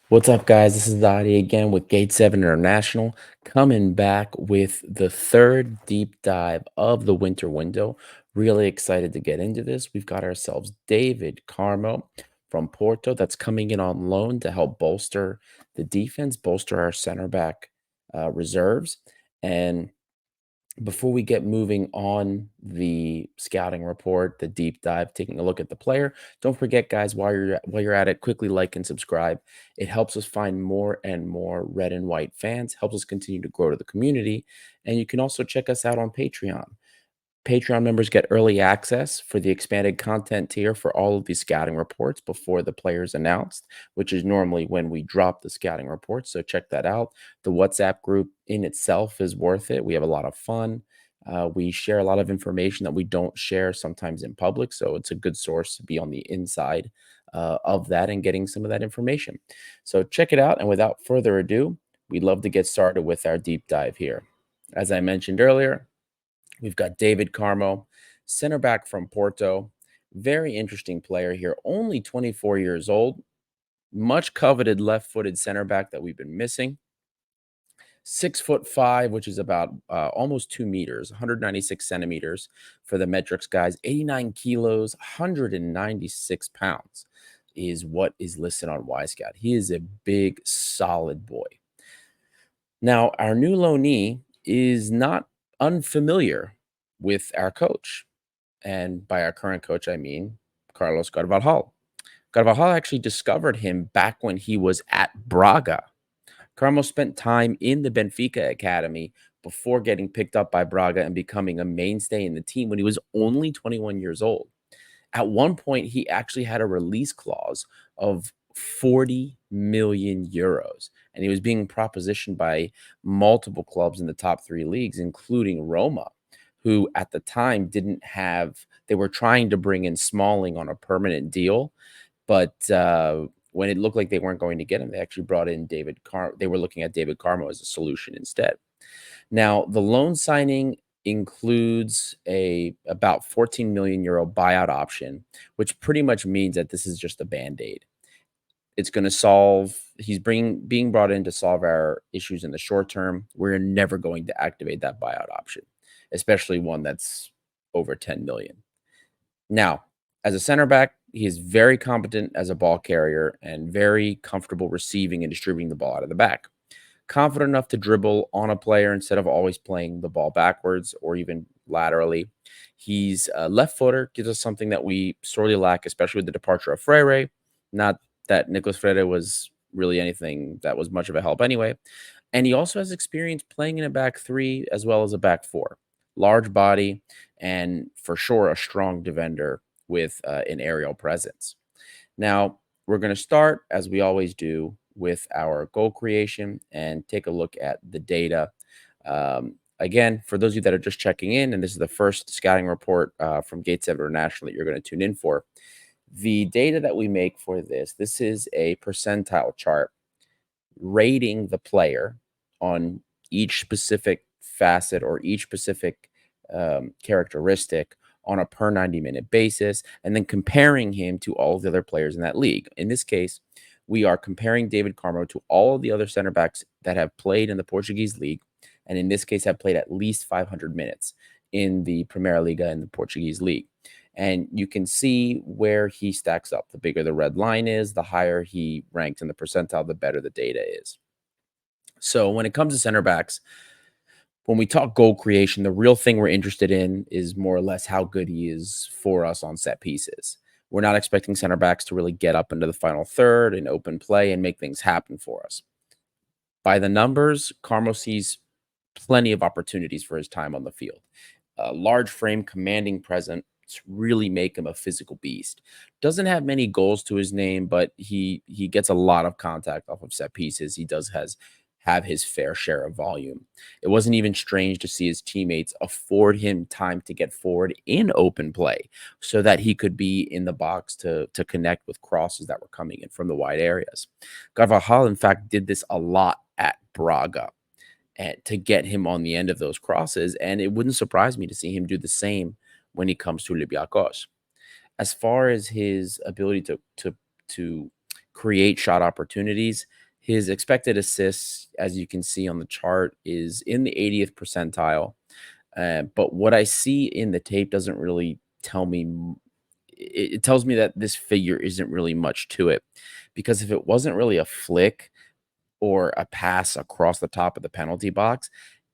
What's up, guys? This is Dottie again with Gate 7 International, coming back with the third deep dive of the winter window. Really excited to get into this. We've got ourselves David Carmo from Porto that's coming in on loan to help bolster the defense, bolster our center back reserves. And before we get moving on the scouting report, the deep dive, taking a look at the player, don't forget, guys, while you're at it, quickly like and subscribe. It helps us find more and more red and white fans, helps us continue to grow to the community, and you can also check us out on Patreon. Patreon members get early access for the expanded content tier for all of these scouting reports before the players announced, which is normally when we drop the scouting reports. So check that out. The WhatsApp group in itself is worth it. We have a lot of fun. We share a lot of information that we don't share sometimes in public. So it's a good source to be on the inside of that and getting some of that information. So check it out. And without further ado, we'd love to get started with our deep dive here. As I mentioned earlier, we've got David Carmo, center back from Porto. Very interesting player here, only 24 years old. Much coveted left footed center back that we've been missing. 6 foot five, which is about almost 2 meters, 196 centimeters for the metrics guys. 89 kilos, 196 pounds is what is listed on Scout. He is a big, solid boy. Now, our new loanee is not unfamiliar with our coach. And by our current coach, I mean Carlos Carvajal. Carvajal actually discovered him back when he was at Braga. Carmo spent time in the Benfica academy before getting picked up by Braga and becoming a mainstay in the team when he was only 21 years old. At one point, he actually had a release clause of 40 million euros, and he was being propositioned by multiple clubs in the top three leagues, including Roma, who at the time didn't have, they were trying to bring in Smalling on a permanent deal, but when it looked like they weren't going to get him, they actually brought in they were looking at David Carmo as a solution instead. Now, the loan signing includes a about 14 million euro buyout option, which pretty much means that this is just a band-aid. It's going to solve, being brought in to solve our issues in the short term. We're never going to activate that buyout option, especially one that's over 10 million. Now, as a center back, he is very competent as a ball carrier and very comfortable receiving and distributing the ball out of the back. Confident enough to dribble on a player instead of always playing the ball backwards or even laterally. He's a left footer, gives us something that we sorely lack, especially with the departure of Freire. Not that Nicolas Freire was really anything that was much of a help anyway. And he also has experience playing in a back three as well as a back four. Large body and for sure a strong defender with an aerial presence. Now, we're going to start, as we always do, with our goal creation and take a look at the data. Again, for those of you that are just checking in, and this is the first scouting report from Gate 7 International that you're going to tune in for, the data that we make for this is a percentile chart rating the player on each specific facet or each specific characteristic on a per 90-minute basis, and then comparing him to all of the other players in that league. In this case, we are comparing David Carmo to all of the other center backs that have played in the Portuguese league, and in this case have played at least 500 minutes in the Primeira Liga in the Portuguese league. And you can see where he stacks up. The bigger the red line is, the higher he ranks in the percentile, the better the data is. So when it comes to center backs, when we talk goal creation, the real thing we're interested in is more or less how good he is for us on set pieces. We're not expecting center backs to really get up into the final third and open play and make things happen for us. By the numbers, Carmo sees plenty of opportunities for his time on the field. A large frame, commanding presence really make him a physical beast. Doesn't have many goals to his name, but he gets a lot of contact off of set pieces. He does have his fair share of volume. It wasn't even strange to see his teammates afford him time to get forward in open play so that he could be in the box to connect with crosses that were coming in from the wide areas. Carvajal, in fact, did this a lot at Braga and to get him on the end of those crosses, and it wouldn't surprise me to see him do the same when he comes to Olympiacos. As far as his ability to create shot opportunities. His expected assists, as you can see on the chart, is in the 80th percentile. But what I see in the tape doesn't really tell me. It tells me that this figure isn't really much to it, because if it wasn't really a flick or a pass across the top of the penalty box,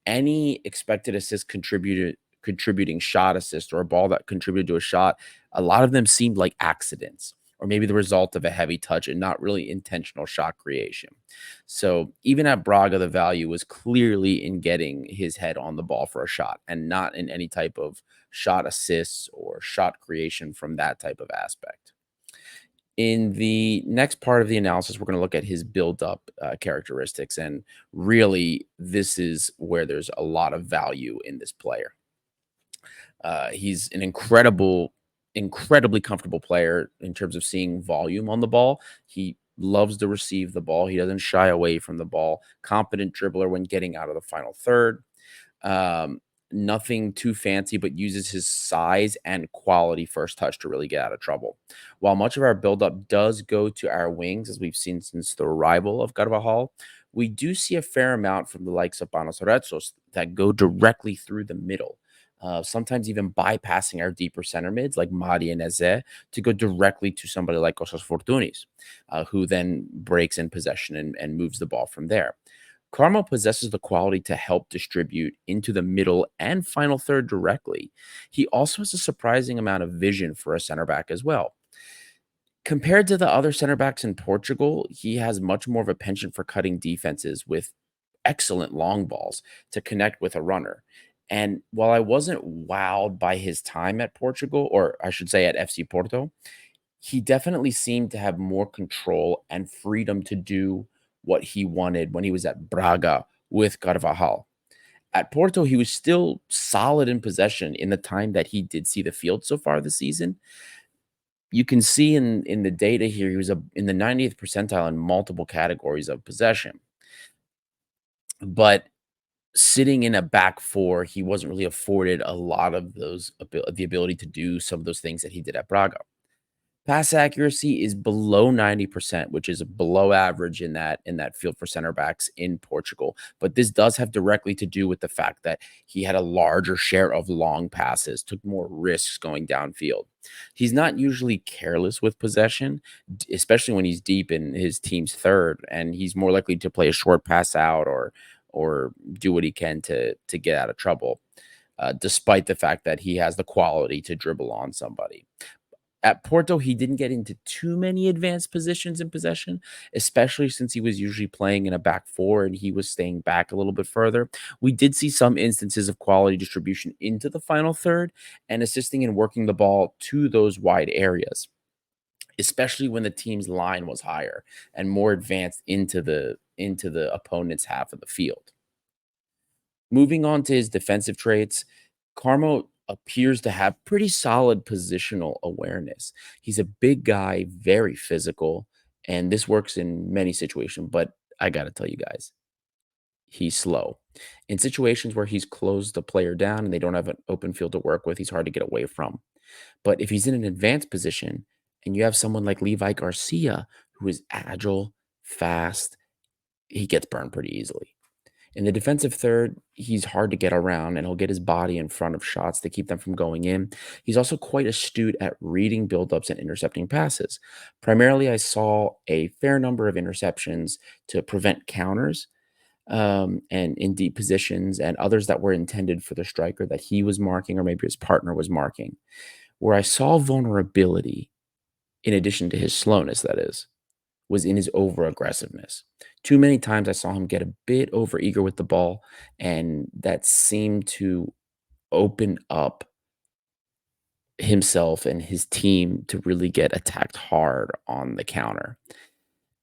any expected assist contributing shot assist or a ball that contributed to a shot, a lot of them seemed like accidents or maybe the result of a heavy touch and not really intentional shot creation. So even at Braga, the value was clearly in getting his head on the ball for a shot and not in any type of shot assists or shot creation from that type of aspect. In the next part of the analysis, we're going to look at his build-up characteristics, and really, this is where there's a lot of value in this player. He's an incredibly comfortable player in terms of seeing volume on the ball. He loves to receive the ball. He doesn't shy away from the ball. Competent dribbler when getting out of the final third. Um, Nothing too fancy, but uses his size and quality first touch to really get out of trouble. While much of our buildup does go to our wings, as we've seen since the arrival of Carvajal, we do see a fair amount from the likes of Panos Retzos that go directly through the middle. Sometimes even bypassing our deeper center mids like Mari and Eze to go directly to somebody like Cosas Fortunis, who then breaks in possession and moves the ball from there. Carmo possesses the quality to help distribute into the middle and final third directly. He also has a surprising amount of vision for a center back as well. Compared to the other center backs in Portugal, he has much more of a penchant for cutting defenses with excellent long balls to connect with a runner. And while I wasn't wowed by his time at Portugal, or I should say at FC Porto, he definitely seemed to have more control and freedom to do what he wanted when he was at Braga with Carvajal. At Porto, he was still solid in possession in the time that he did see the field so far this season. You can see in the data here, he was in the 90th percentile in multiple categories of possession. But sitting in a back four, he wasn't really afforded a lot of the ability to do some of those things that he did at Braga. Pass accuracy is below 90%, which is below average in that field for center backs in Portugal. But this does have directly to do with the fact that he had a larger share of long passes, took more risks going downfield. He's not usually careless with possession, especially when he's deep in his team's third, and he's more likely to play a short pass out or do what he can to get out of trouble. Despite the fact that he has the quality to dribble on somebody. At Porto, he didn't get into too many advanced positions in possession, especially since he was usually playing in a back four and he was staying back a little bit further. We did see some instances of quality distribution into the final third and assisting in working the ball to those wide areas, especially when the team's line was higher and more advanced into the opponent's half of the field. Moving on to his defensive traits, Carmo appears to have pretty solid positional awareness. He's a big guy, very physical, and this works in many situations, but I got to tell you guys, he's slow. In situations where he's closed the player down and they don't have an open field to work with, he's hard to get away from. But if he's in an advanced position and you have someone like Levi Garcia, who is agile, fast, he gets burned pretty easily. In the defensive third, he's hard to get around and he'll get his body in front of shots to keep them from going in. He's also quite astute at reading buildups and intercepting passes. Primarily, I saw a fair number of interceptions to prevent counters and in deep positions, and others that were intended for the striker that he was marking or maybe his partner was marking. Where I saw vulnerability, in addition to his slowness, that is, was in his over aggressiveness. Too many times I saw him get a bit over eager with the ball, and that seemed to open up himself and his team to really get attacked hard on the counter.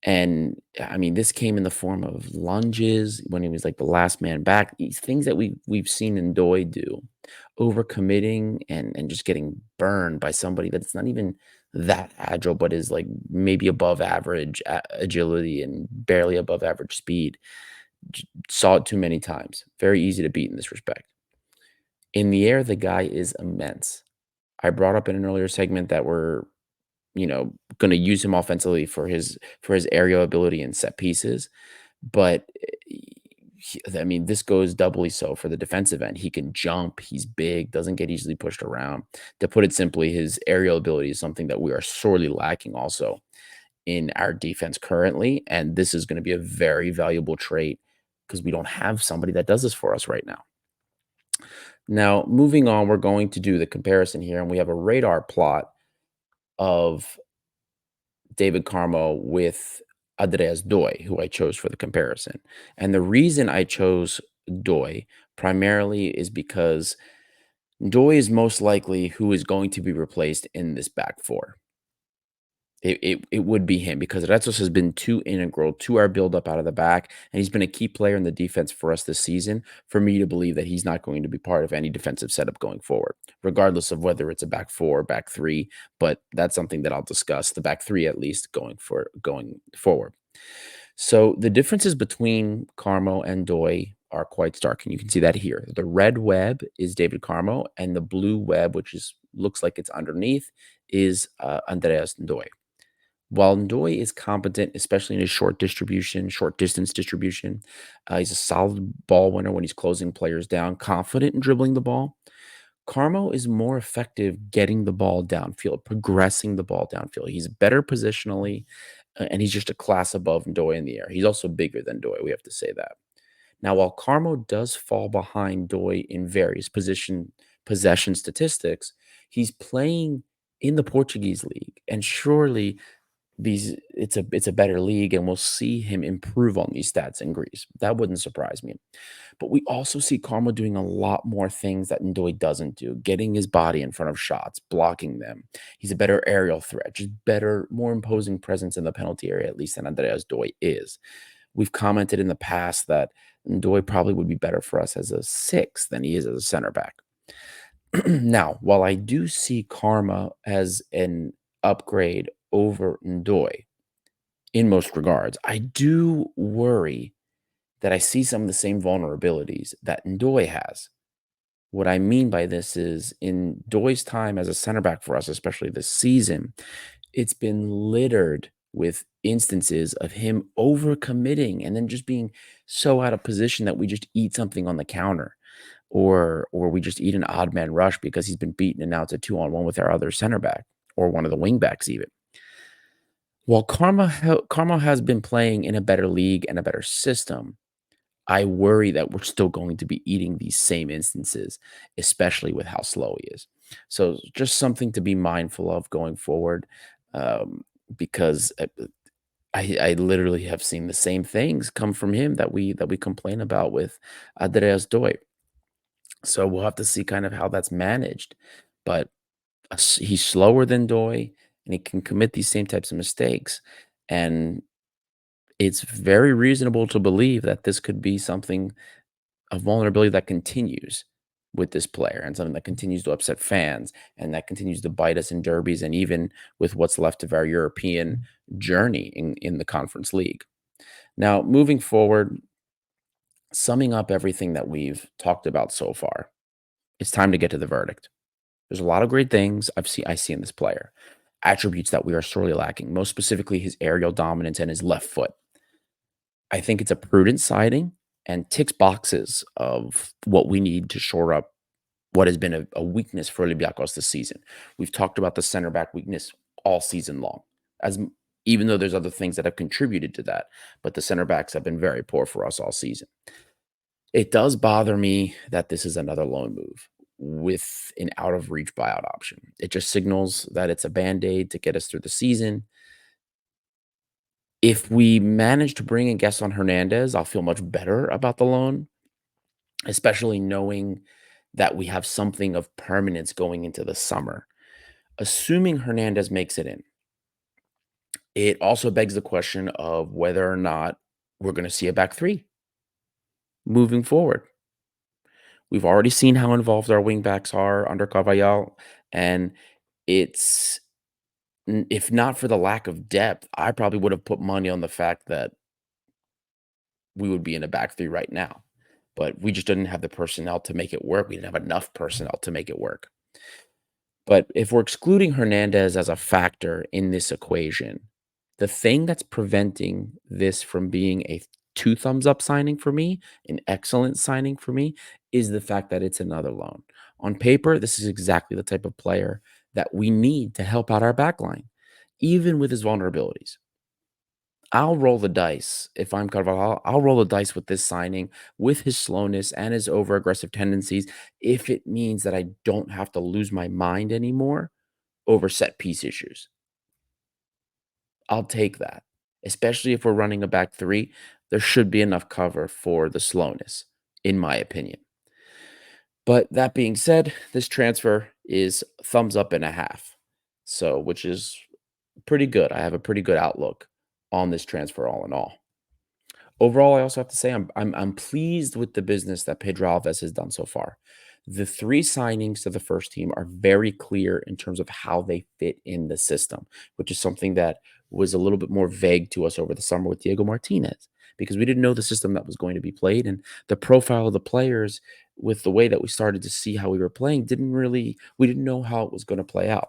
And I mean, this came in the form of lunges when he was like the last man back. These things that we've seen Ndoye do, overcommitting and just getting burned by somebody that's not even that agile, but is like maybe above average agility and barely above average speed. Saw it too many times. Very easy to beat in this respect. In the air, the guy is immense. I brought up in an earlier segment that we're gonna use him offensively for his aerial ability and set pieces, but, I mean, this goes doubly so for the defensive end. He can jump, he's big, doesn't get easily pushed around. To put it simply, his aerial ability is something that we are sorely lacking also in our defense currently, and this is gonna be a very valuable trait because we don't have somebody that does this for us right now. Now, moving on, we're going to do the comparison here, and we have a radar plot of David Carmo with Andreas Doy, who I chose for the comparison. And the reason I chose Doy primarily is because Doy is most likely who is going to be replaced in this back four. It would be him because Retsos has been too integral to our buildup out of the back, and he's been a key player in the defense for us this season for me to believe that he's not going to be part of any defensive setup going forward, regardless of whether it's a back four, back three. But that's something that I'll discuss, the back three at least going forward. So the differences between Carmo and Doy are quite stark, and you can see that here. The red web is David Carmo, and the blue web, which is looks like it's underneath, is Andreas Doy. While Ndoye is competent, especially in his short distribution, short distance distribution, he's a solid ball winner when he's closing players down, confident in dribbling the ball. Carmo is more effective getting the ball downfield, progressing the ball downfield. He's better positionally, and he's just a class above Ndoye in the air. He's also bigger than Ndoye, we have to say that. Now, while Carmo does fall behind Ndoye in various possession statistics, he's playing in the Portuguese league, and surely it's a better league, and we'll see him improve on these stats in Greece. That wouldn't surprise me. But we also see Karma doing a lot more things that Ndoye doesn't do, getting his body in front of shots, blocking them. He's a better aerial threat, just better, more imposing presence in the penalty area, at least than Andreas Doy is. We've commented in the past that Ndoye probably would be better for us as a six than he is as a center back. Now, while I do see Karma as an upgrade over Ndoye in most regards, I do worry that I see some of the same vulnerabilities that Ndoye has. What I mean by this is in Doy's time as a center back for us, especially this season, it's been littered with instances of him overcommitting and then just being so out of position that we just eat something on the counter or we just eat an odd man rush because he's been beaten and now it's a 2-on-1 with our other center back or one of the wing backs even. While Carmo has been playing in a better league and a better system, I worry that we're still going to be eating these same instances, especially with how slow he is. So just something to be mindful of going forward, um, because I literally have seen the same things come from him that we complain about with Andreas Doy. So we'll have to see kind of how that's managed, but he's slower than Doy, and he can commit these same types of mistakes, and it's very reasonable to believe that this could be something a vulnerability that continues with this player and something that continues to upset fans and that continues to bite us in derbies and even with what's left of our European journey in the conference league. Now, moving forward, summing up everything that we've talked about so far, it's time to get to the verdict. There's a lot of great things I see in this player. Attributes that we are sorely lacking, most specifically his aerial dominance and his left foot. I think it's a prudent siding and ticks boxes of what we need to shore up what has been a weakness for Olympiacos this season. We've talked about the center back weakness all season long, even though there's other things that have contributed to that, but the center backs have been very poor for us all season. It does bother me that this is another loan move with an out of reach buyout option. It just signals that it's a band aid to get us through the season. If we manage to bring in Gaston Hernandez, I'll feel much better about the loan, especially knowing that we have something of permanence going into the summer. Assuming Hernandez makes it in, it also begs the question of whether or not we're going to see a back three moving forward. We've already seen how involved our wingbacks are under Cavallal, and it's if not for the lack of depth, I probably would have put money on the fact that we would be in a back three right now. But we just didn't have the personnel to make it work. We didn't have enough personnel to make it work. But if we're excluding Hernandez as a factor in this equation, the thing that's preventing this from being a two thumbs up signing for me, an excellent signing for me, is the fact that it's another loan. On paper, this is exactly the type of player that we need to help out our backline, even with his vulnerabilities. I'll roll the dice if I'm Carvajal. I'll roll the dice with this signing, with his slowness and his over aggressive tendencies, if it means that I don't have to lose my mind anymore over set piece issues. I'll take that, especially if we're running a back three. There should be enough cover for the slowness, in my opinion. But that being said, this transfer is thumbs up and a half. So, which is pretty good. I have a pretty good outlook on this transfer all in all. Overall, I also have to say I'm pleased with the business that Pedro Alves has done so far. The 3 signings to the first team are very clear in terms of how they fit in the system, which is something that was a little bit more vague to us over the summer with Diego Martinez because we didn't know the system that was going to be played and the profile of the players with the way that we started to see how we were playing we didn't know how it was going to play out.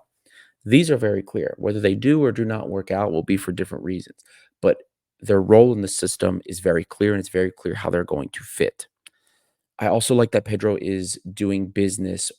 These are very clear. Whether they do or do not work out will be for different reasons, but their role in the system is very clear, and it's very clear how they're going to fit. I also like that Pedro is doing business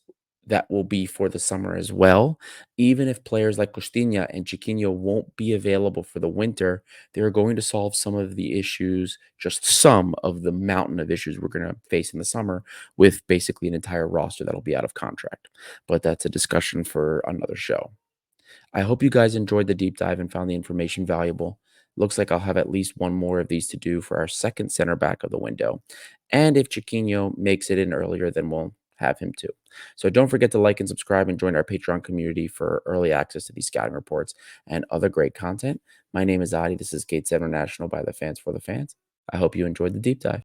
that will be for the summer as well. Even if players like Costinha and Chiquinho won't be available for the winter, they're going to solve some of the issues, just some of the mountain of issues we're going to face in the summer with basically an entire roster that'll be out of contract. But that's a discussion for another show. I hope you guys enjoyed the deep dive and found the information valuable. Looks like I'll have at least one more of these to do for our second center back of the window. And if Chiquinho makes it in earlier, then we'll have him too. So don't forget to like and subscribe and join our Patreon community for early access to these scouting reports and other great content. My name is Adi. This is Gates International by the fans for the fans. I hope you enjoyed the deep dive.